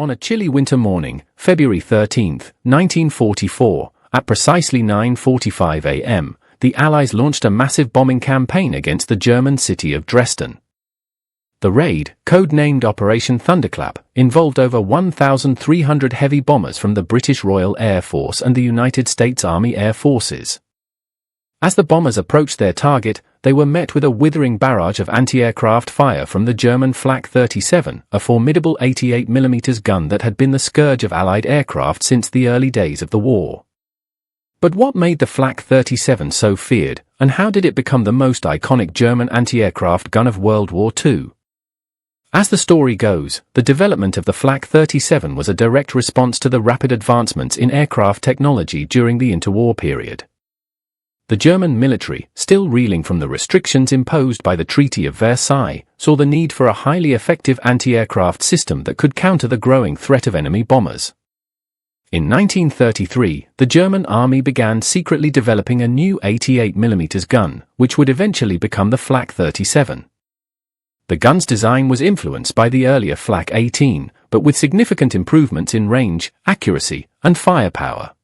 On a chilly winter morning, February 13, 1944, at precisely 9:45 a.m., the Allies launched a massive bombing campaign against the German city of Dresden. The raid, code-named Operation Thunderclap, involved over 1,300 heavy bombers from the British Royal Air Force and the United States Army Air Forces. As the bombers approached their target, they were met with a withering barrage of anti-aircraft fire from the German Flak 37, a formidable 88mm gun that had been the scourge of Allied aircraft since the early days of the war. But what made the Flak 37 so feared, and how did it become the most iconic German anti-aircraft gun of World War II? As the story goes, the development of the Flak 37 was a direct response to the rapid advancements in aircraft technology during the interwar period. The German military, still reeling from the restrictions imposed by the Treaty of Versailles, saw the need for a highly effective anti-aircraft system that could counter the growing threat of enemy bombers. In 1933, the German army began secretly developing a new 88mm gun, which would eventually become the Flak 37. The gun's design was influenced by the earlier Flak 18, but with significant improvements in range, accuracy, and firepower.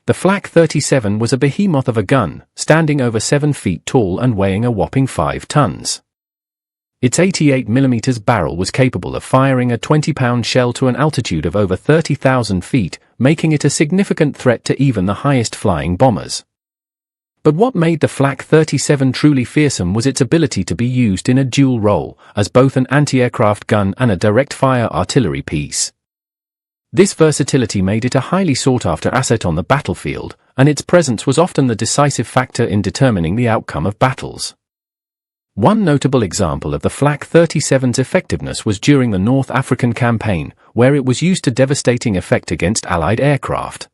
The Flak 37 was a behemoth of a gun, standing over 7 feet tall and weighing a whopping 5 tons. Its 88mm barrel was capable of firing a 20-pound shell to an altitude of over 30,000 feet, making it a significant threat to even the highest-flying bombers. But what made the Flak 37 truly fearsome was its ability to be used in a dual role, as both an anti-aircraft gun and a direct-fire artillery piece. This versatility made it a highly sought-after asset on the battlefield, and its presence was often the decisive factor in determining the outcome of battles. One notable example of the Flak 37's effectiveness was during the North African campaign, where it was used to devastating effect against Allied aircraft.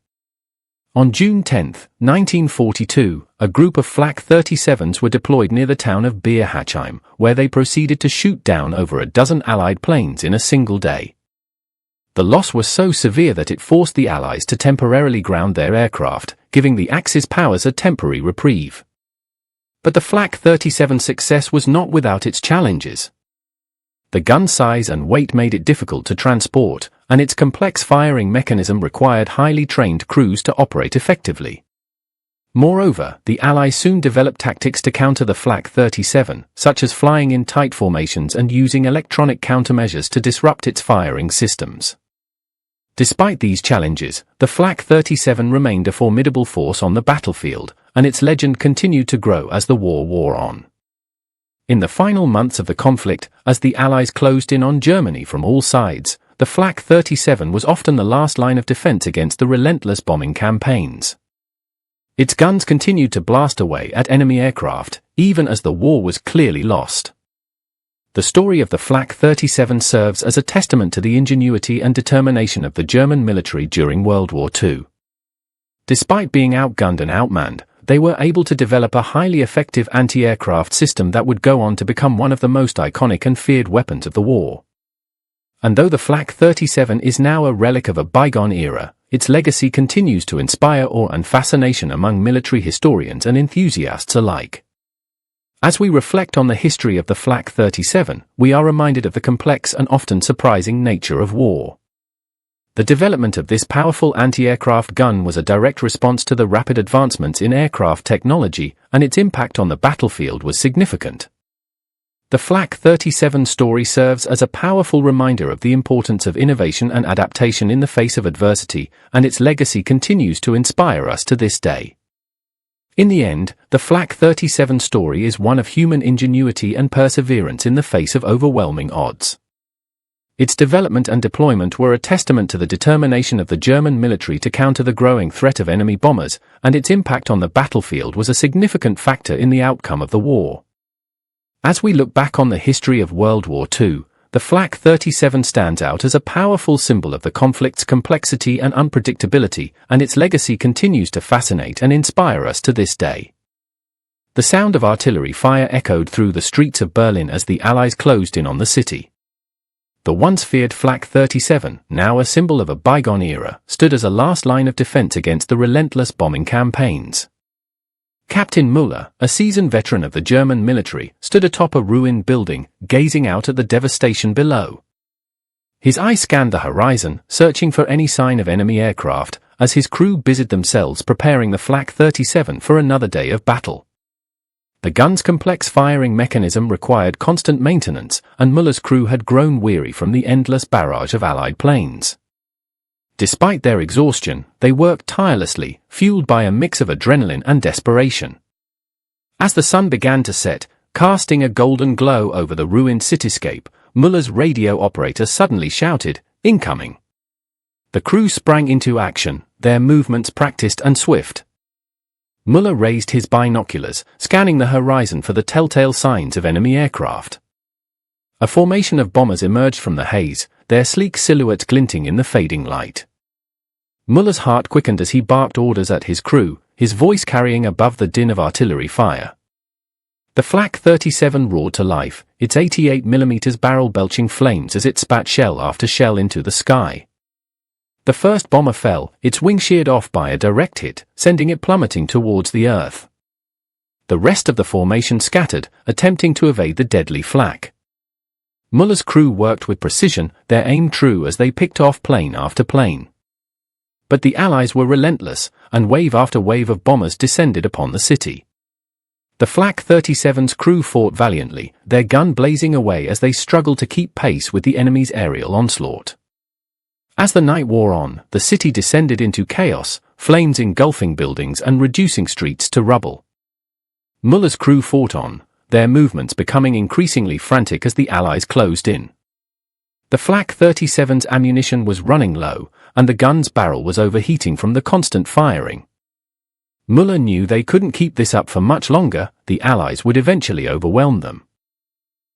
On June 10, 1942, a group of Flak 37s were deployed near the town of Beerhachheim, where they proceeded to shoot down over a dozen Allied planes in a single day. The loss was so severe that it forced the Allies to temporarily ground their aircraft, giving the Axis powers a temporary reprieve. But the Flak 37's success was not without its challenges. The gun size and weight made it difficult to transport, and its complex firing mechanism required highly trained crews to operate effectively. Moreover, the Allies soon developed tactics to counter the Flak 37, such as flying in tight formations and using electronic countermeasures to disrupt its firing systems. Despite these challenges, the Flak 37 remained a formidable force on the battlefield, and its legend continued to grow as the war wore on. In the final months of the conflict, as the Allies closed in on Germany from all sides, the Flak 37 was often the last line of defense against the relentless bombing campaigns. Its guns continued to blast away at enemy aircraft, even as the war was clearly lost. The story of the Flak 37 serves as a testament to the ingenuity and determination of the German military during World War II. Despite being outgunned and outmanned, they were able to develop a highly effective anti-aircraft system that would go on to become one of the most iconic and feared weapons of the war. And though the Flak 37 is now a relic of a bygone era, its legacy continues to inspire awe and fascination among military historians and enthusiasts alike. As we reflect on the history of the Flak 37, we are reminded of the complex and often surprising nature of war. The development of this powerful anti-aircraft gun was a direct response to the rapid advancements in aircraft technology, and its impact on the battlefield was significant. The Flak 37 story serves as a powerful reminder of the importance of innovation and adaptation in the face of adversity, and its legacy continues to inspire us to this day. In the end, the Flak 37 story is one of human ingenuity and perseverance in the face of overwhelming odds. Its development and deployment were a testament to the determination of the German military to counter the growing threat of enemy bombers, and its impact on the battlefield was a significant factor in the outcome of the war. As we look back on the history of World War II, the Flak 37 stands out as a powerful symbol of the conflict's complexity and unpredictability, and its legacy continues to fascinate and inspire us to this day. The sound of artillery fire echoed through the streets of Berlin as the Allies closed in on the city. The once feared Flak 37, now a symbol of a bygone era, stood as a last line of defense against the relentless bombing campaigns. Captain Müller, a seasoned veteran of the German military, stood atop a ruined building, gazing out at the devastation below. His eye scanned the horizon, searching for any sign of enemy aircraft, as his crew busied themselves preparing the Flak 37 for another day of battle. The gun's complex firing mechanism required constant maintenance, and Muller's crew had grown weary from the endless barrage of Allied planes. Despite their exhaustion, they worked tirelessly, fueled by a mix of adrenaline and desperation. As the sun began to set, casting a golden glow over the ruined cityscape, Muller's radio operator suddenly shouted, "Incoming!" The crew sprang into action, their movements practiced and swift. Muller raised his binoculars, scanning the horizon for the telltale signs of enemy aircraft. A formation of bombers emerged from the haze, their sleek silhouettes glinting in the fading light. Muller's heart quickened as he barked orders at his crew, his voice carrying above the din of artillery fire. The Flak 37 roared to life, its 88mm barrel belching flames as it spat shell after shell into the sky. The first bomber fell, its wing sheared off by a direct hit, sending it plummeting towards the earth. The rest of the formation scattered, attempting to evade the deadly flak. Muller's crew worked with precision, their aim true as they picked off plane after plane. But the Allies were relentless, and wave after wave of bombers descended upon the city. The Flak 37's crew fought valiantly, their gun blazing away as they struggled to keep pace with the enemy's aerial onslaught. As the night wore on, the city descended into chaos, flames engulfing buildings and reducing streets to rubble. Muller's crew fought on, their movements becoming increasingly frantic as the Allies closed in. The Flak 37's ammunition was running low, and the gun's barrel was overheating from the constant firing. Muller knew they couldn't keep this up for much longer, the Allies would eventually overwhelm them.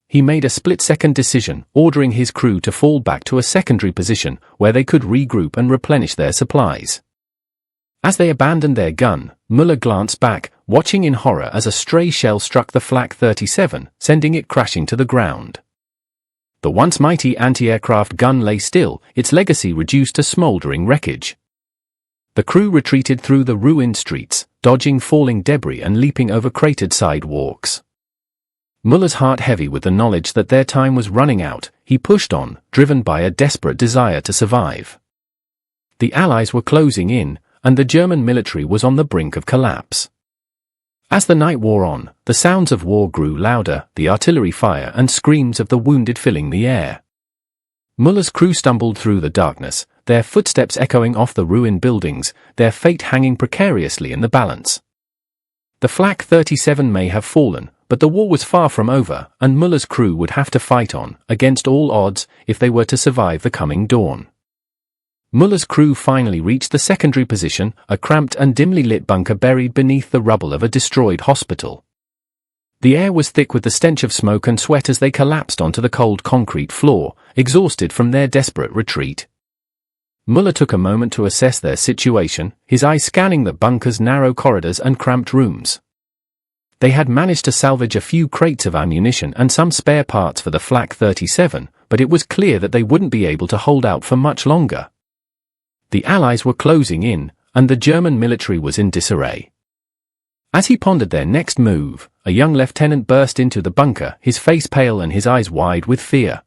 He made a split-second decision, ordering his crew to fall back to a secondary position where they could regroup and replenish their supplies. As they abandoned their gun, Muller glanced back, watching in horror as a stray shell struck the Flak 37, sending it crashing to the ground. The once mighty anti-aircraft gun lay still, its legacy reduced to smoldering wreckage. The crew retreated through the ruined streets, dodging falling debris and leaping over cratered sidewalks. Muller's heart heavy with the knowledge that their time was running out, he pushed on, driven by a desperate desire to survive. The Allies were closing in, and the German military was on the brink of collapse. As the night wore on, the sounds of war grew louder, the artillery fire and screams of the wounded filling the air. Muller's crew stumbled through the darkness, their footsteps echoing off the ruined buildings, their fate hanging precariously in the balance. The Flak 37 may have fallen, but the war was far from over, and Muller's crew would have to fight on, against all odds, if they were to survive the coming dawn. Muller's crew finally reached the secondary position, a cramped and dimly lit bunker buried beneath the rubble of a destroyed hospital. The air was thick with the stench of smoke and sweat as they collapsed onto the cold concrete floor, exhausted from their desperate retreat. Muller took a moment to assess their situation, his eyes scanning the bunker's narrow corridors and cramped rooms. They had managed to salvage a few crates of ammunition and some spare parts for the Flak 37, but it was clear that they wouldn't be able to hold out for much longer. The Allies were closing in, and the German military was in disarray. As he pondered their next move, a young lieutenant burst into the bunker, his face pale and his eyes wide with fear.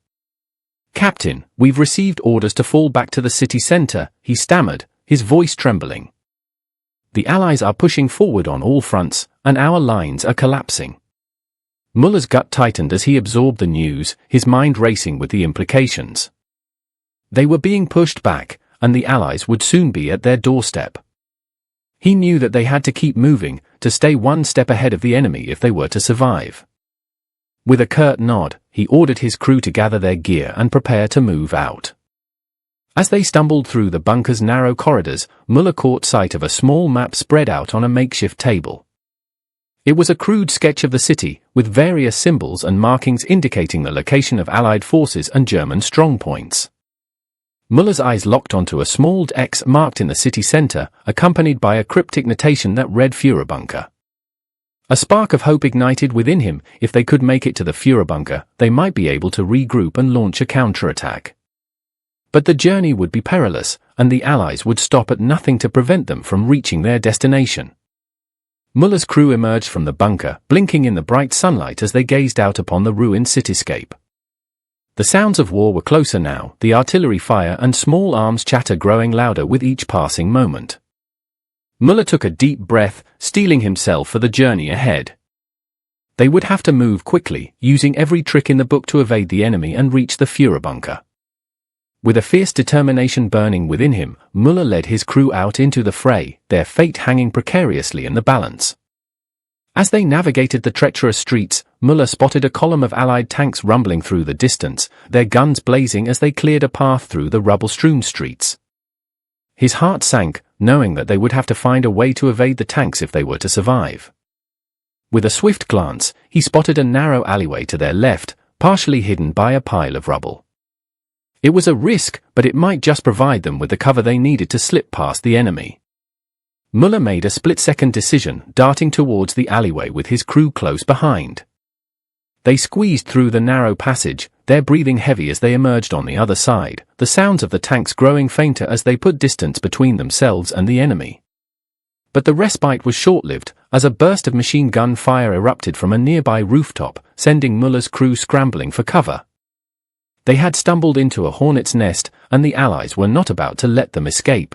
"Captain, we've received orders to fall back to the city center," he stammered, his voice trembling. "The Allies are pushing forward on all fronts, and our lines are collapsing." Muller's gut tightened as he absorbed the news, his mind racing with the implications. They were being pushed back, and the Allies would soon be at their doorstep. He knew that they had to keep moving, to stay one step ahead of the enemy if they were to survive. With a curt nod, he ordered his crew to gather their gear and prepare to move out. As they stumbled through the bunker's narrow corridors, Muller caught sight of a small map spread out on a makeshift table. It was a crude sketch of the city, with various symbols and markings indicating the location of Allied forces and German strongpoints. Muller's eyes locked onto a small X marked in the city center, accompanied by a cryptic notation that read Führerbunker. A spark of hope ignited within him. If they could make it to the Führerbunker, they might be able to regroup and launch a counterattack. But the journey would be perilous, and the Allies would stop at nothing to prevent them from reaching their destination. Muller's crew emerged from the bunker, blinking in the bright sunlight as they gazed out upon the ruined cityscape. The sounds of war were closer now, the artillery fire and small arms chatter growing louder with each passing moment. Muller took a deep breath, steeling himself for the journey ahead. They would have to move quickly, using every trick in the book to evade the enemy and reach the Führer bunker. With a fierce determination burning within him, Muller led his crew out into the fray, their fate hanging precariously in the balance. As they navigated the treacherous streets, Muller spotted a column of Allied tanks rumbling through the distance, their guns blazing as they cleared a path through the rubble-strewn streets. His heart sank, knowing that they would have to find a way to evade the tanks if they were to survive. With a swift glance, he spotted a narrow alleyway to their left, partially hidden by a pile of rubble. It was a risk, but it might just provide them with the cover they needed to slip past the enemy. Muller made a split-second decision, darting towards the alleyway with his crew close behind. They squeezed through the narrow passage, their breathing heavy as they emerged on the other side, the sounds of the tanks growing fainter as they put distance between themselves and the enemy. But the respite was short-lived, as a burst of machine gun fire erupted from a nearby rooftop, sending Muller's crew scrambling for cover. They had stumbled into a hornet's nest, and the Allies were not about to let them escape.